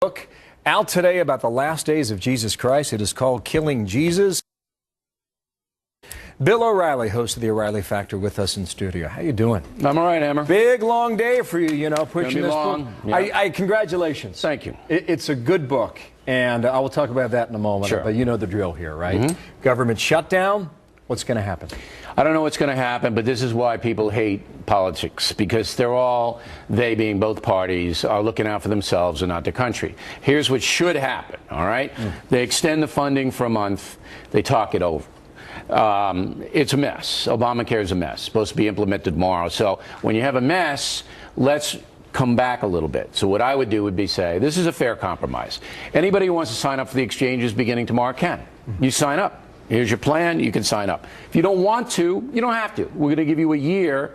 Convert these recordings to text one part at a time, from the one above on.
Book out today about the last days of Jesus Christ. It is called Killing Jesus. Bill O'Reilly, host of the O'Reilly Factor, with us in studio. How you doing? I'm all right, Hammer. Big long day for you, you know, pushing this book. Yeah. Congratulations. Thank you. It's a good book, and I will talk about that in a moment. Sure. But you know the drill here, right? Mm-hmm. Government shutdown. What's going to happen? I don't know what's going to happen, but this is why people hate politics, because they being both parties, are looking out for themselves and not the country. Here's what should happen, all right? They extend the funding for a month. They talk it over. It's a mess. ObamaCare is a mess. Supposed to be implemented tomorrow. So when you have a mess, let's come back a little bit. So what I would do would be say, this is a fair compromise. Anybody who wants to sign up for the exchanges beginning tomorrow can. You sign up. Here's your plan. You can sign up. If you don't want to, you don't have to. We're going to give you a year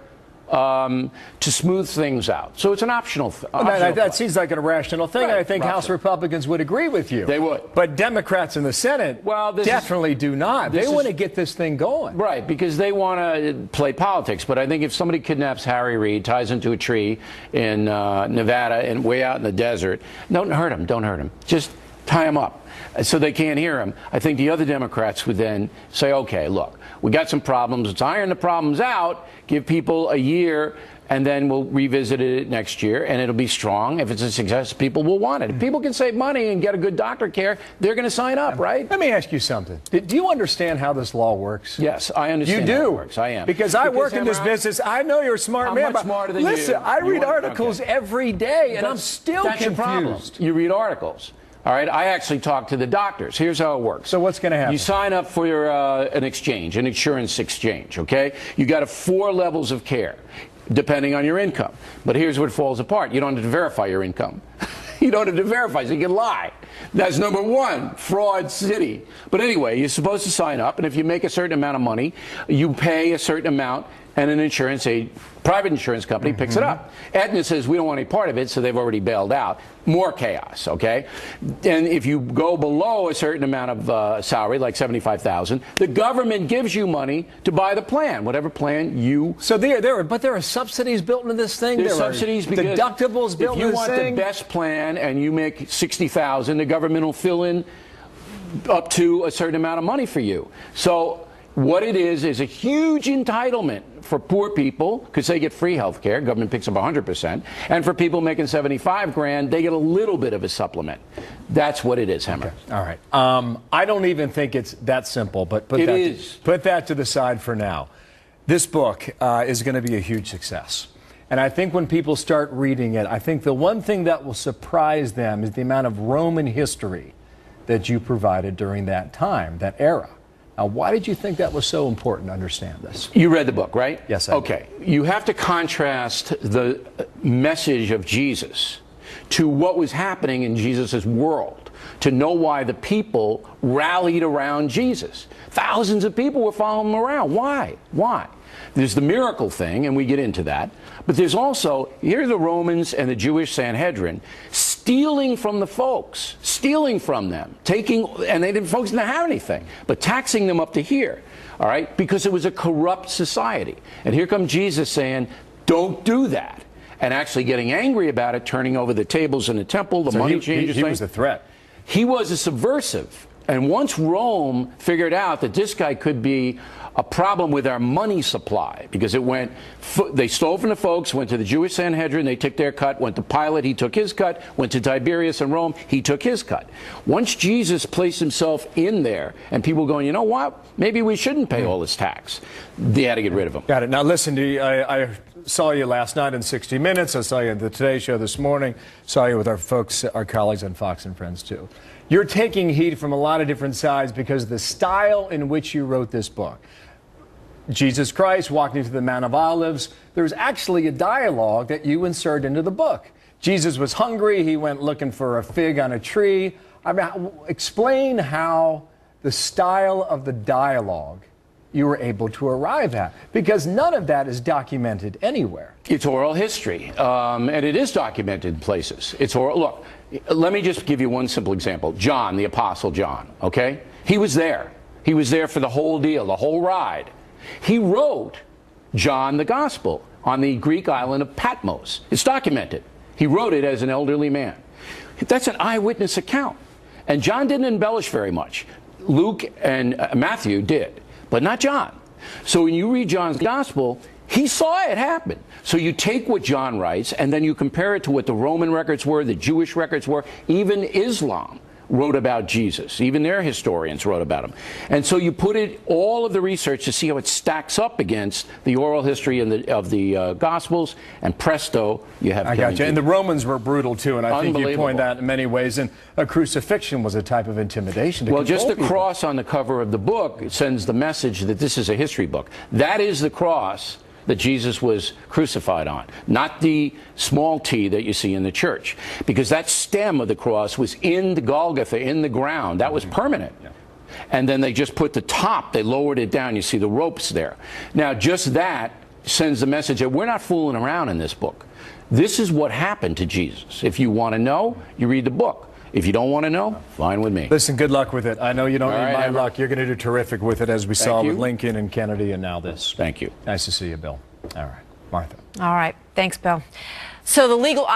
to smooth things out. So it's an optional thing. That seems like an irrational thing. Right, I think House Republicans would agree with you. They would. But Democrats in the Senate definitely do not. They want to get this thing going. Right, because they want to play politics. But I think if somebody kidnaps Harry Reid, ties him to a tree in Nevada and way out in the desert, don't hurt him. Don't hurt him. Just tie him up so they can't hear him. I think the other Democrats would then say, okay, look, we got some problems. Let's iron the problems out, give people a year, and then we'll revisit it next year, and it'll be strong. If it's a success, people will want it. If people can save money and get a good doctor care, they're going to sign up, right? Let me ask you something. Do you understand how this law works? Yes, I understand how it works. I am. Because I work in this business. I know you're a smart man. I'm much smarter than you. Listen, I read articles every day, and I'm still confused. Your problem. You read articles. All right, I actually talk to the doctors. Here's how it works. So what's going to happen? You sign up for an exchange, an insurance exchange, okay? You got 4 levels of care, depending on your income. But here's what falls apart. You don't have to verify your income. You don't have to verify, so you can lie. That's number 1, fraud city. But anyway, you're supposed to sign up, and if you make a certain amount of money, you pay a certain amount, and a private insurance company picks it up. Aetna says we don't want any part of it, so they've already bailed out. More chaos, okay? And if you go below a certain amount of salary, like $75,000, the government gives you money to buy the plan, whatever plan you. So there are subsidies built into this thing. There's subsidies because deductibles built into this thing. If you want the best plan and you make $60,000, the government will fill in up to a certain amount of money for you. So what it is a huge entitlement for poor people, because they get free health care. Government picks up 100%. And for people making $75,000, they get a little bit of a supplement. That's what it is, Hammer. Okay. All right. I don't even think it's that simple, but put that to the side for now. This book is going to be a huge success. And I think when people start reading it, I think the one thing that will surprise them is the amount of Roman history that you provided during that time, that era. Now, why did you think that was so important to understand this? You read the book, right? Yes, I did. Okay. You have to contrast the message of Jesus to what was happening in Jesus' world to know why the people rallied around Jesus. Thousands of people were following him around. Why? Why? There's the miracle thing, and we get into that. But there's also, here are the Romans and the Jewish Sanhedrin stealing from the folks, stealing from them, folks didn't have anything, but taxing them up to here, all right, because it was a corrupt society. And here comes Jesus saying, don't do that, and actually getting angry about it, turning over the tables in the temple, the money changers. He was a threat. He was a subversive. And once Rome figured out that this guy could be a problem with our money supply, because they stole from the folks, went to the Jewish Sanhedrin, they took their cut, went to Pilate, he took his cut, went to Tiberius in Rome, he took his cut. Once Jesus placed himself in there, and people going, you know what, maybe we shouldn't pay all this tax, they had to get rid of him. Got it. Now listen, I saw you last night in 60 Minutes, I saw you at the Today Show this morning, saw you with our colleagues on Fox and Friends too. You're taking heat from a lot of different sides because of the style in which you wrote this book. Jesus Christ walking through the Mount of Olives. There's actually a dialogue that you insert into the book. Jesus was hungry. He went looking for a fig on a tree. I mean, explain how the style of the dialogue you were able to arrive at, because none of that is documented anywhere. It's oral history, and it is documented in places. It's oral. Look, let me just give you one simple example. John, the Apostle John, okay? He was there. He was there for the whole deal, the whole ride. He wrote John the Gospel on the Greek island of Patmos. It's documented. He wrote it as an elderly man. That's an eyewitness account. And John didn't embellish very much. Luke and Matthew did, but not John. So when you read John's gospel, he saw it happen. So you take what John writes, and then you compare it to what the Roman records were, the Jewish records were, even Islam wrote about Jesus. Even their historians wrote about him. And so you put it, all of the research, to see how it stacks up against the oral history of the Gospels, and presto, you have. I got you. And the Romans were brutal too, and I think you point that in many ways. And a crucifixion was a type of intimidation to well, just the people. cross on the cover of the book sends the message that this is a history book. That is the cross that Jesus was crucified on, not the small t that you see in the church, because that stem of the cross was in the Golgotha, in the ground. That was permanent. Yeah. And then they just put the top, they lowered it down. You see the ropes there. Now, just that sends the message that we're not fooling around in this book. This is what happened to Jesus. If you want to know, you read the book. If you don't want to know, fine with me. Listen, good luck with it. I know you don't need my luck. You're going to do terrific with it, as we saw with Lincoln and Kennedy and now this. Thank you. Nice to see you, Bill. All right. Martha. All right. Thanks, Bill. So the legal